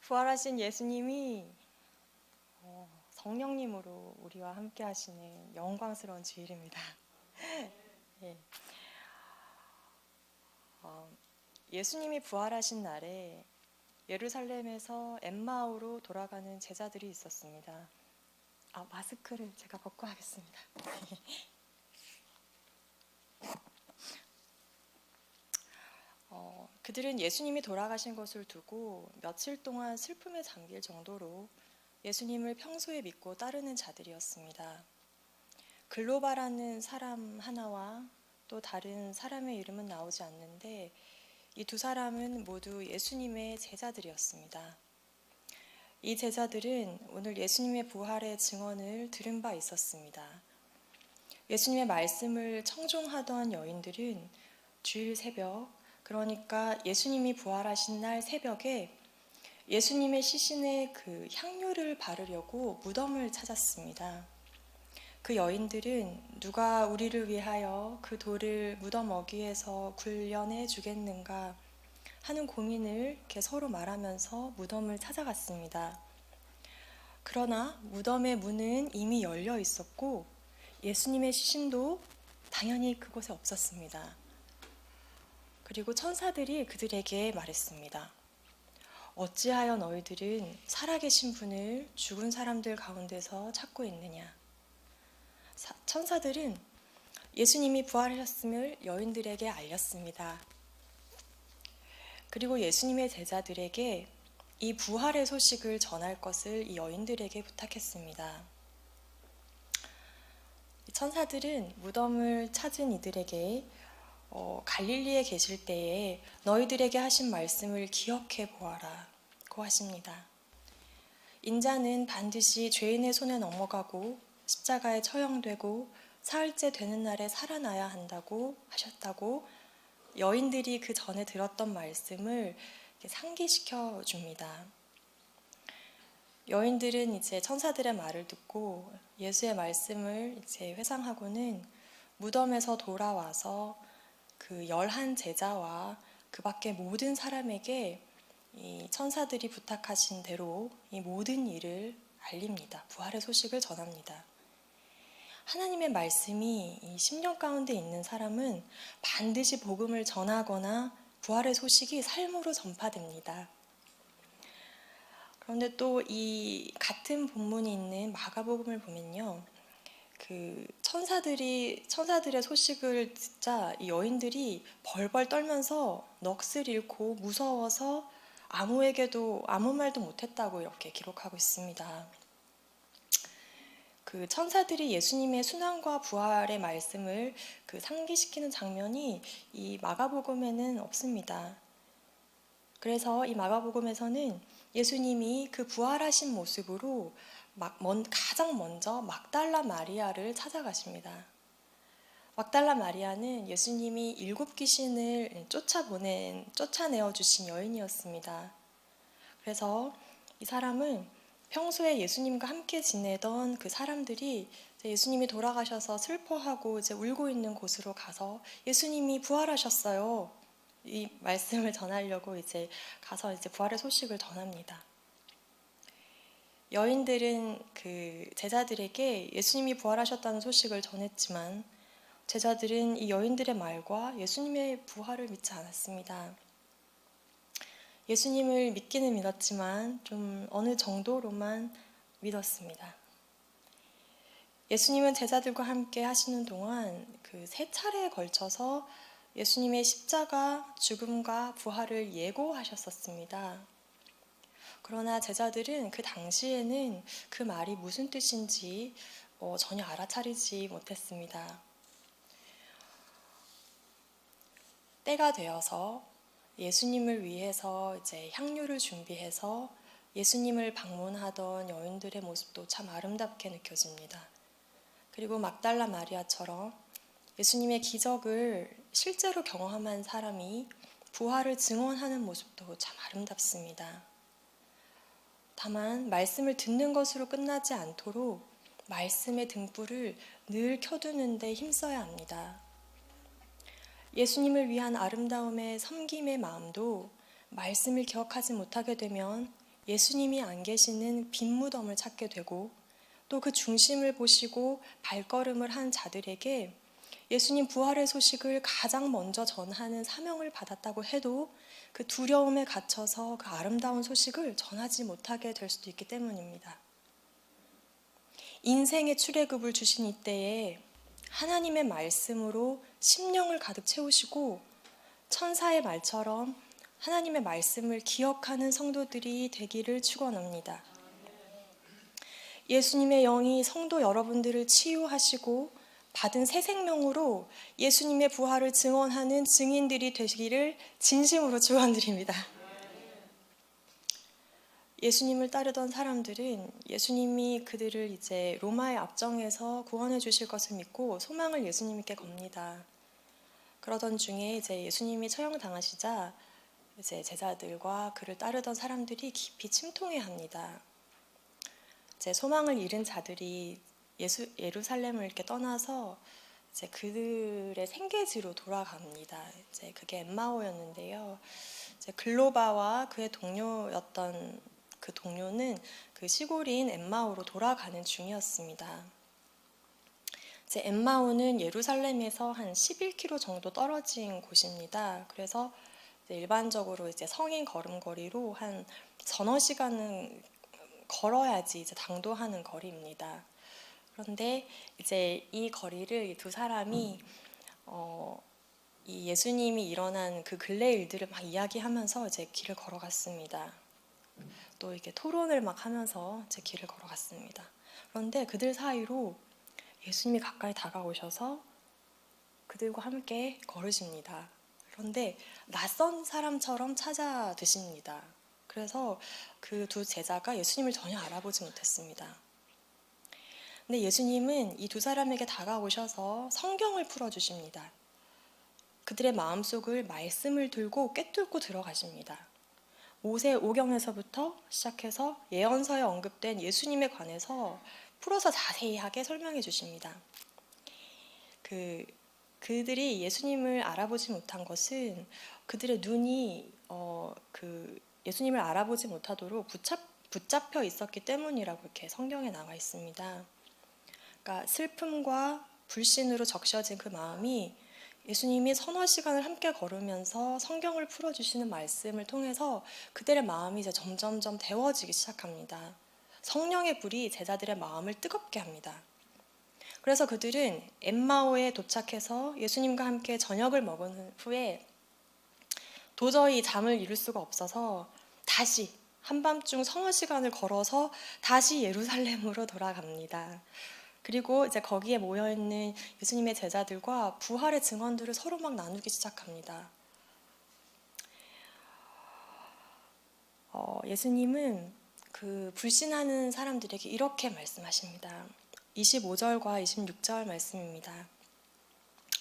부활하신 예수님이 성령님으로 우리와 함께 하시는 영광스러운 주일입니다. 예. 예수님이 부활하신 날에 예루살렘에서 엠마오로 돌아가는 제자들이 있었습니다. 마스크를 제가 벗고 하겠습니다. 그들은 예수님이 돌아가신 것을 두고 며칠 동안 슬픔에 잠길 정도로 예수님을 평소에 믿고 따르는 자들이었습니다. 글로바라는 사람 하나와 또 다른 사람의 이름은 나오지 않는데 이 두 사람은 모두 예수님의 제자들이었습니다. 이 제자들은 오늘 예수님의 부활의 증언을 들은 바 있었습니다. 예수님의 말씀을 청종하던 여인들은 주일 새벽, 그러니까 예수님이 부활하신 날 새벽에 예수님의 시신에 그 향유를 바르려고 무덤을 찾았습니다. 그 여인들은 누가 우리를 위하여 그 돌을 무덤 어귀에서 굴려내 주겠는가 하는 고민을 이렇게 서로 말하면서 무덤을 찾아갔습니다. 그러나 무덤의 문은 이미 열려 있었고 예수님의 시신도 당연히 그곳에 없었습니다. 그리고 천사들이 그들에게 말했습니다. 어찌하여 너희들은 살아계신 분을 죽은 사람들 가운데서 찾고 있느냐? 천사들은 예수님이 부활하셨음을 여인들에게 알렸습니다. 그리고 예수님의 제자들에게 이 부활의 소식을 전할 것을 이 여인들에게 부탁했습니다. 천사들은 무덤을 찾은 이들에게 갈릴리에 계실 때에 너희들에게 하신 말씀을 기억해 보아라고 하십니다. 인자는 반드시 죄인의 손에 넘어가고 십자가에 처형되고 사흘째 되는 날에 살아나야 한다고 하셨다고 여인들이 그 전에 들었던 말씀을 상기시켜 줍니다. 여인들은 이제 천사들의 말을 듣고 예수의 말씀을 이제 회상하고는 무덤에서 돌아와서 그 11 제자와 그 밖에 모든 사람에게 이 천사들이 부탁하신 대로 이 모든 일을 알립니다. 부활의 소식을 전합니다. 하나님의 말씀이 이 심령 가운데 있는 사람은 반드시 복음을 전하거나 부활의 소식이 삶으로 전파됩니다. 그런데 또 이 같은 본문이 있는 마가복음을 보면요. 그 천사들의 소식을 듣자 이 여인들이 벌벌 떨면서 넋을 잃고 무서워서 아무에게도 아무 말도 못했다고 이렇게 기록하고 있습니다. 그 천사들이 예수님의 순환과 부활의 말씀을 그 상기시키는 장면이 이 마가복음에는 없습니다. 그래서 이 마가복음에서는 예수님이 그 부활하신 모습으로 가장 먼저 막달라 마리아를 찾아가십니다. 막달라 마리아는 예수님이 7 귀신을 쫓아내어 주신 여인이었습니다. 그래서 이 사람은 평소에 예수님과 함께 지내던 그 사람들이 예수님이 돌아가셔서 슬퍼하고 이제 울고 있는 곳으로 가서 예수님이 부활하셨어요. 이 말씀을 전하려고 이제 가서 이제 부활의 소식을 전합니다. 여인들은 그 제자들에게 예수님이 부활하셨다는 소식을 전했지만 제자들은 이 여인들의 말과 예수님의 부활을 믿지 않았습니다. 예수님을 믿기는 믿었지만 좀 어느 정도로만 믿었습니다. 예수님은 제자들과 함께 하시는 동안 그 3차례에 걸쳐서 예수님의 십자가, 죽음과 부활을 예고하셨었습니다. 그러나 제자들은 그 당시에는 그 말이 무슨 뜻인지 전혀 알아차리지 못했습니다. 때가 되어서 예수님을 위해서 이제 향유를 준비해서 예수님을 방문하던 여인들의 모습도 참 아름답게 느껴집니다. 그리고 막달라 마리아처럼 예수님의 기적을 실제로 경험한 사람이 부활을 증언하는 모습도 참 아름답습니다. 다만 말씀을 듣는 것으로 끝나지 않도록 말씀의 등불을 늘 켜두는 데 힘써야 합니다. 예수님을 위한 아름다움의 섬김의 마음도 말씀을 기억하지 못하게 되면 예수님이 안 계시는 빈 무덤을 찾게 되고, 또 그 중심을 보시고 발걸음을 한 자들에게 예수님 부활의 소식을 가장 먼저 전하는 사명을 받았다고 해도 그 두려움에 갇혀서 그 아름다운 소식을 전하지 못하게 될 수도 있기 때문입니다. 인생의 출애굽을 주신 이때에 하나님의 말씀으로 심령을 가득 채우시고 천사의 말처럼 하나님의 말씀을 기억하는 성도들이 되기를 축원합니다. 예수님의 영이 성도 여러분들을 치유하시고 받은 새 생명으로 예수님의 부활을 증언하는 증인들이 되시기를 진심으로 축원드립니다. 예수님을 따르던 사람들은 예수님이 그들을 이제 로마의 압정에서 구원해 주실 것을 믿고 소망을 예수님께 겁니다. 그러던 중에 이제 예수님이 처형당하시자 이제 제자들과 그를 따르던 사람들이 깊이 침통해합니다. 이제 소망을 잃은 자들이 예루살렘을 이렇게 떠나서 이제 그들의 생계지로 돌아갑니다. 이제 그게 엠마오였는데요. 이제 글로바와 그의 동료였던 그 동료는 그 시골인 엠마오로 돌아가는 중이었습니다. 이제 엠마오는 예루살렘에서 한 11km 정도 떨어진 곳입니다. 그래서 이제 일반적으로 이제 성인 걸음걸이로 한 서너 시간은 걸어야지 이제 당도하는 거리입니다. 그런데 이제 이 거리를 이 두 사람이 이 예수님이 일어난 그 근래 일들을 막 이야기하면서 이제 길을 걸어갔습니다. 또 이렇게 토론을 막 하면서 제 길을 걸어갔습니다. 그런데 그들 사이로 예수님이 가까이 다가오셔서 그들과 함께 걸으십니다. 그런데 낯선 사람처럼 찾아드십니다. 그래서 그 두 제자가 예수님을 전혀 알아보지 못했습니다. 근데 예수님은 이 두 사람에게 다가오셔서 성경을 풀어주십니다. 그들의 마음속을 말씀을 들고 꿰뚫고 들어가십니다. 모세 오경에서부터 시작해서 예언서에 언급된 예수님에 관해서 풀어서 자세하게 설명해 주십니다. 그들이 예수님을 알아보지 못한 것은 그들의 눈이 예수님을 알아보지 못하도록 붙잡혀 있었기 때문이라고 이렇게 성경에 나와 있습니다. 그러니까 슬픔과 불신으로 적셔진 그 마음이 예수님이 서너 시간을 함께 걸으면서 성경을 풀어주시는 말씀을 통해서 그들의 마음이 이제 점점점 데워지기 시작합니다. 성령의 불이 제자들의 마음을 뜨겁게 합니다. 그래서 그들은 엠마오에 도착해서 예수님과 함께 저녁을 먹은 후에 도저히 잠을 이룰 수가 없어서 다시 한밤중 서너 시간을 걸어서 다시 예루살렘으로 돌아갑니다. 그리고 이제 거기에 모여있는 예수님의 제자들과 부활의 증언들을 서로 막 나누기 시작합니다. 예수님은 그 불신하는 사람들에게 이렇게 말씀하십니다. 25절과 26절 말씀입니다.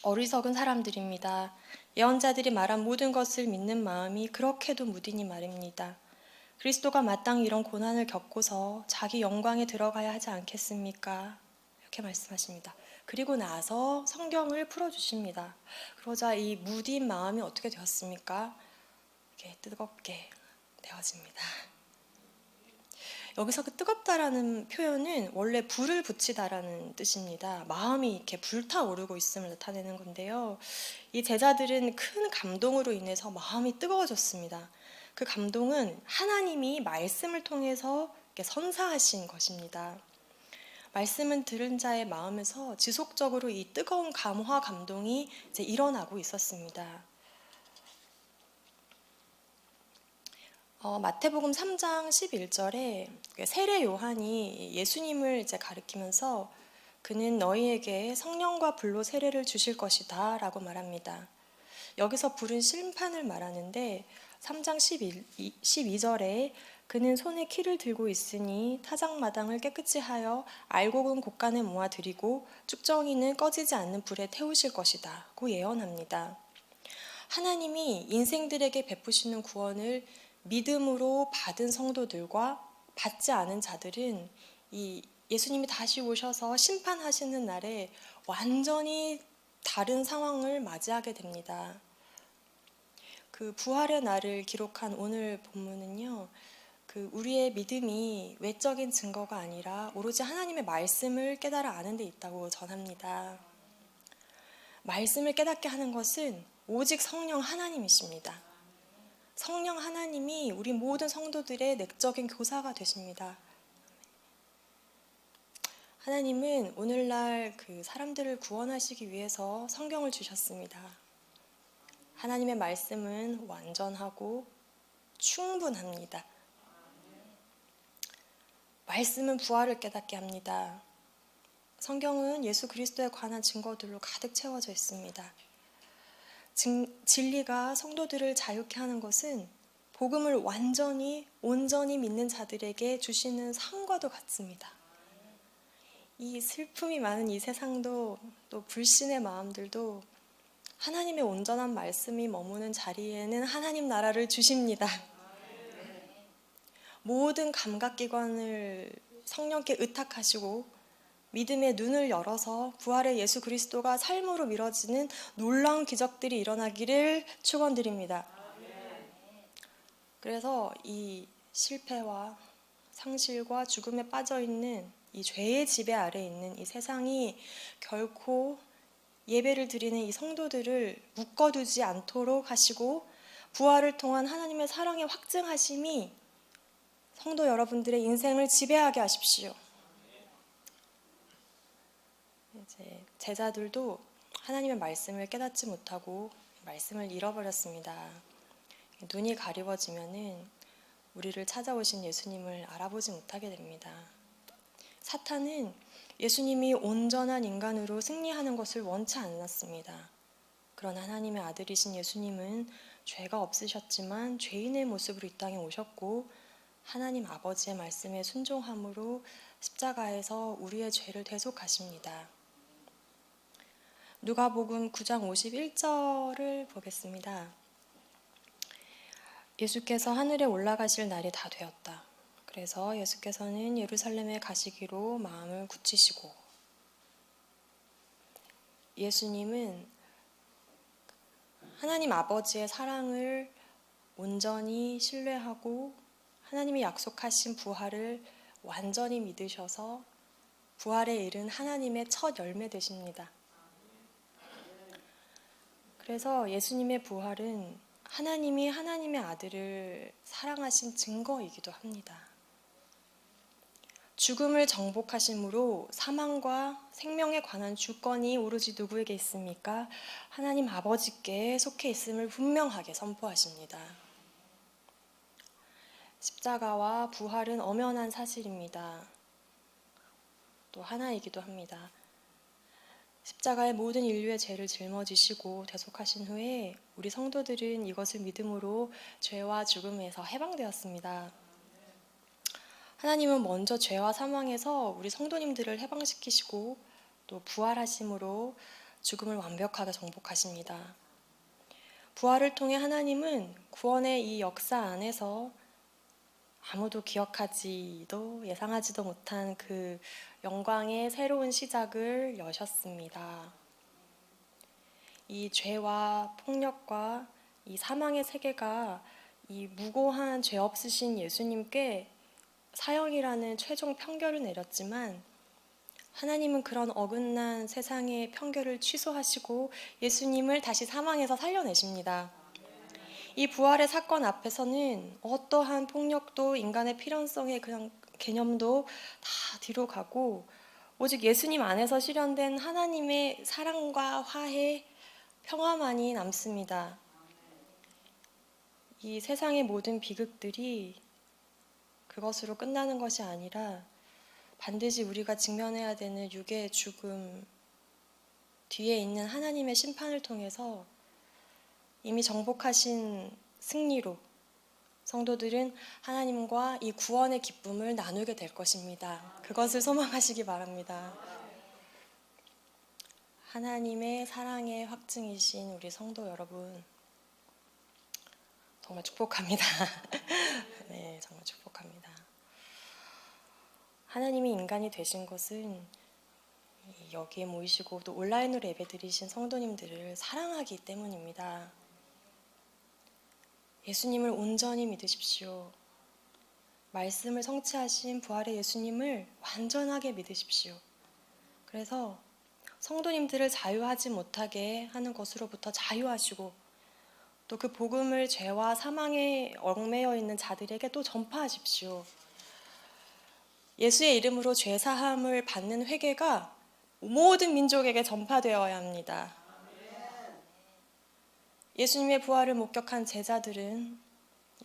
어리석은 사람들입니다. 예언자들이 말한 모든 것을 믿는 마음이 그렇게도 무디니 말입니다. 그리스도가 마땅히 이런 고난을 겪고서 자기 영광에 들어가야 하지 않겠습니까? 이렇게 말씀하십니다. 그리고 나서 성경을 풀어주십니다. 그러자 이 무딘 마음이 어떻게 되었습니까? 이렇게 뜨겁게 되어집니다. 여기서 그 뜨겁다라는 표현은 원래 불을 붙이다라는 뜻입니다. 마음이 이렇게 불타오르고 있음을 나타내는 건데요. 이 제자들은 큰 감동으로 인해서 마음이 뜨거워졌습니다. 그 감동은 하나님이 말씀을 통해서 이렇게 선사하신 것입니다. 말씀은 들은 자의 마음에서 지속적으로 이 뜨거운 감화 감동이 이제 일어나고 있었습니다. 마태복음 3장 11절에 세례 요한이 예수님을 이제 가리키면서 그는 너희에게 성령과 불로 세례를 주실 것이다 라고 말합니다. 여기서 불은 심판을 말하는데 3장 12절에 그는 손에 키를 들고 있으니 타작마당을 깨끗이 하여 알곡은 곳간에 모아들이고 쭉정이는 꺼지지 않는 불에 태우실 것이다 고 예언합니다. 하나님이 인생들에게 베푸시는 구원을 믿음으로 받은 성도들과 받지 않은 자들은 이 예수님이 다시 오셔서 심판하시는 날에 완전히 다른 상황을 맞이하게 됩니다. 그 부활의 날을 기록한 오늘 본문은요, 그 우리의 믿음이 외적인 증거가 아니라 오로지 하나님의 말씀을 깨달아 아는 데 있다고 전합니다. 말씀을 깨닫게 하는 것은 오직 성령 하나님이십니다. 성령 하나님이 우리 모든 성도들의 내적인 교사가 되십니다. 하나님은 오늘날 그 사람들을 구원하시기 위해서 성경을 주셨습니다. 하나님의 말씀은 완전하고 충분합니다. 말씀은 부활을 깨닫게 합니다. 성경은 예수 그리스도에 관한 증거들로 가득 채워져 있습니다. 진리가 성도들을 자유케 하는 것은 복음을 온전히 믿는 자들에게 주시는 상과도 같습니다. 이 슬픔이 많은 이 세상도 또 불신의 마음들도 하나님의 온전한 말씀이 머무는 자리에는 하나님 나라를 주십니다. 모든 감각기관을 성령께 의탁하시고 믿음의 눈을 열어서 부활의 예수 그리스도가 삶으로 미뤄지는 놀라운 기적들이 일어나기를 축원드립니다. 그래서 이 실패와 상실과 죽음에 빠져있는 이 죄의 지배 아래에 있는 이 세상이 결코 예배를 드리는 이 성도들을 묶어두지 않도록 하시고 부활을 통한 하나님의 사랑의 확증하심이 성도 여러분들의 인생을 지배하게 하십시오. 이제 제자들도 하나님의 말씀을 깨닫지 못하고 말씀을 잃어버렸습니다. 눈이 가리워지면은 우리를 찾아오신 예수님을 알아보지 못하게 됩니다. 사탄은 예수님이 온전한 인간으로 승리하는 것을 원치 않았습니다. 그러나 하나님의 아들이신 예수님은 죄가 없으셨지만 죄인의 모습으로 이 땅에 오셨고 하나님 아버지의 말씀에 순종함으로 십자가에서 우리의 죄를 대속하십니다. 누가복음 9장 51절을 보겠습니다. 예수께서 하늘에 올라가실 날이 다 되었다. 그래서 예수께서는 예루살렘에 가시기로 마음을 굳히시고, 예수님은 하나님 아버지의 사랑을 온전히 신뢰하고 하나님이 약속하신 부활을 완전히 믿으셔서 부활에 이른 하나님의 첫 열매 되십니다. 그래서 예수님의 부활은 하나님이 하나님의 아들을 사랑하신 증거이기도 합니다. 죽음을 정복하심으로 사망과 생명에 관한 주권이 오로지 누구에게 있습니까? 하나님 아버지께 속해 있음을 분명하게 선포하십니다. 십자가와 부활은 엄연한 사실입니다. 또 하나이기도 합니다. 십자가의 모든 인류의 죄를 짊어지시고 대속하신 후에 우리 성도들은 이것을 믿음으로 죄와 죽음에서 해방되었습니다. 하나님은 먼저 죄와 사망에서 우리 성도님들을 해방시키시고 또 부활하심으로 죽음을 완벽하게 정복하십니다. 부활을 통해 하나님은 구원의 이 역사 안에서 아무도 기억하지도 예상하지도 못한 그 영광의 새로운 시작을 여셨습니다. 이 죄와 폭력과 이 사망의 세계가 이 무고한 죄 없으신 예수님께 사형이라는 최종 판결을 내렸지만 하나님은 그런 어긋난 세상의 판결을 취소하시고 예수님을 다시 사망에서 살려내십니다. 이 부활의 사건 앞에서는 어떠한 폭력도 인간의 필연성의 그냥 개념도 다 뒤로 가고 오직 예수님 안에서 실현된 하나님의 사랑과 화해, 평화만이 남습니다. 이 세상의 모든 비극들이 그것으로 끝나는 것이 아니라 반드시 우리가 직면해야 되는 육의 죽음 뒤에 있는 하나님의 심판을 통해서 이미 정복하신 승리로 성도들은 하나님과 이 구원의 기쁨을 나누게 될 것입니다. 그것을 소망하시기 바랍니다. 하나님의 사랑의 확증이신 우리 성도 여러분, 정말 축복합니다. 네, 정말 축복합니다. 하나님이 인간이 되신 것은 여기에 모이시고 또 온라인으로 예배드리신 성도님들을 사랑하기 때문입니다. 예수님을 온전히 믿으십시오. 말씀을 성취하신 부활의 예수님을 완전하게 믿으십시오. 그래서 성도님들을 자유하지 못하게 하는 것으로부터 자유하시고 또 그 복음을 죄와 사망에 얽매여 있는 자들에게 또 전파하십시오. 예수의 이름으로 죄 사함을 받는 회개가 모든 민족에게 전파되어야 합니다. 예수님의 부활을 목격한 제자들은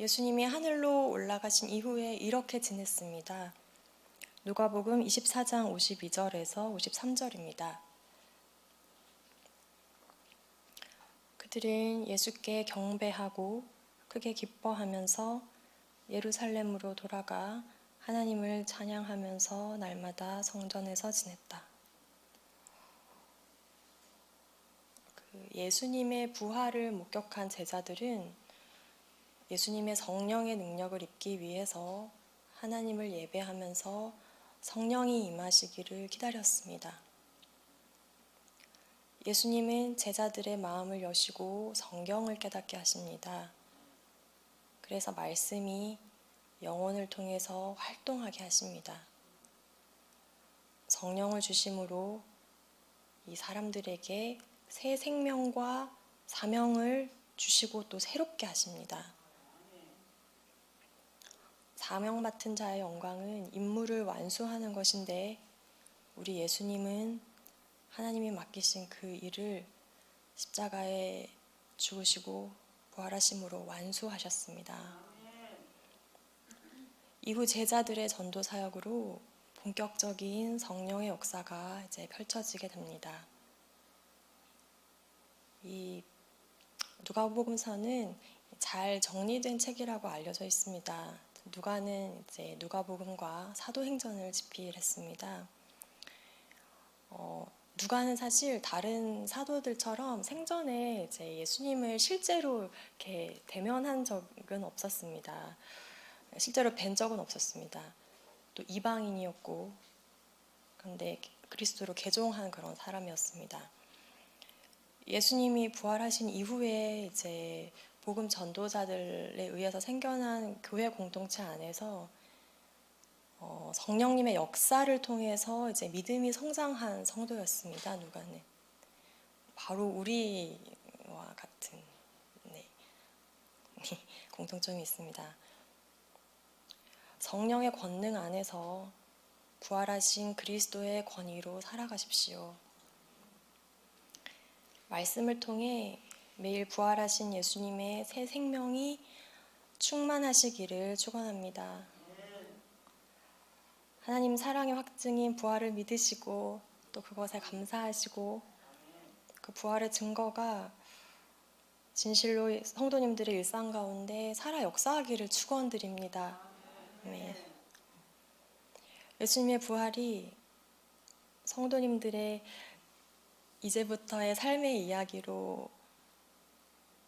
예수님이 하늘로 올라가신 이후에 이렇게 지냈습니다. 누가복음 24장 52절에서 53절입니다. 그들은 예수께 경배하고 크게 기뻐하면서 예루살렘으로 돌아가 하나님을 찬양하면서 날마다 성전에서 지냈다. 예수님의 부활을 목격한 제자들은 예수님의 성령의 능력을 입기 위해서 하나님을 예배하면서 성령이 임하시기를 기다렸습니다. 예수님은 제자들의 마음을 여시고 성경을 깨닫게 하십니다. 그래서 말씀이 영혼을 통해서 활동하게 하십니다. 성령을 주심으로 이 사람들에게 새 생명과 사명을 주시고 또 새롭게 하십니다. 사명 맡은 자의 영광은 임무를 완수하는 것인데 우리 예수님은 하나님이 맡기신 그 일을 십자가에 죽으시고 부활하심으로 완수하셨습니다. 이후 제자들의 전도 사역으로 본격적인 성령의 역사가 이제 펼쳐지게 됩니다. 이 누가복음서는 잘 정리된 책이라고 알려져 있습니다. 누가는 이제 누가복음과 사도행전을 집필했습니다. 누가는 사실 다른 사도들처럼 생전에 이제 예수님을 실제로 이렇게 대면한 적은 없었습니다. 실제로 뵌 적은 없었습니다. 또 이방인이었고, 그런데 그리스도로 개종한 그런 사람이었습니다. 예수님이 부활하신 이후에 이제 복음 전도자들에 의해서 생겨난 교회 공동체 안에서 성령님의 역사를 통해서 이제 믿음이 성장한 성도였습니다. 누가는 바로 우리와 같은 공통점이 있습니다. 성령의 권능 안에서 부활하신 그리스도의 권위로 살아가십시오. 말씀을 통해 매일 부활하신 예수님의 새 생명이 충만하시기를 축원합니다. 하나님 사랑의 확증인 부활을 믿으시고 또 그것에 감사하시고 그 부활의 증거가 진실로 성도님들의 일상 가운데 살아 역사하기를 축원드립니다. 아멘. 예수님의 부활이 성도님들의 이제부터의 삶의 이야기로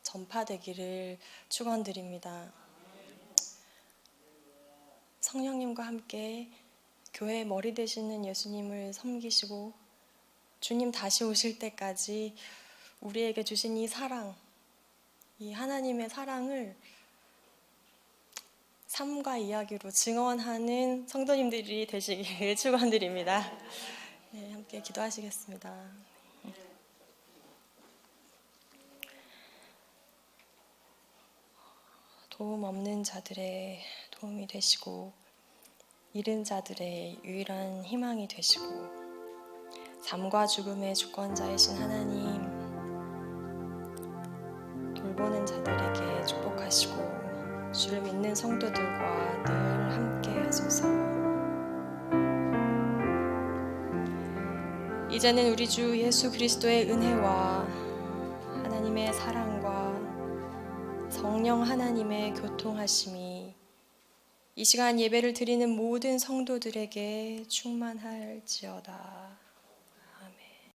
전파되기를 축원드립니다. 성령님과 함께 교회의 머리 되시는 예수님을 섬기시고 주님 다시 오실 때까지 우리에게 주신 이 사랑, 이 하나님의 사랑을 삶과 이야기로 증언하는 성도님들이 되시기를 축원드립니다. 네, 함께 기도하시겠습니다. 도움 없는 자들의 도움이 되시고 잃은 자들의 유일한 희망이 되시고 삶과 죽음의 주권자이신 하나님, 돌보는 자들에게 축복하시고 주를 믿는 성도들과 늘 함께 하소서. 이제는 우리 주 예수 그리스도의 은혜와 하나님의 사랑과 성령 하나님의 교통하심이 이 시간 예배를 드리는 모든 성도들에게 충만할지어다.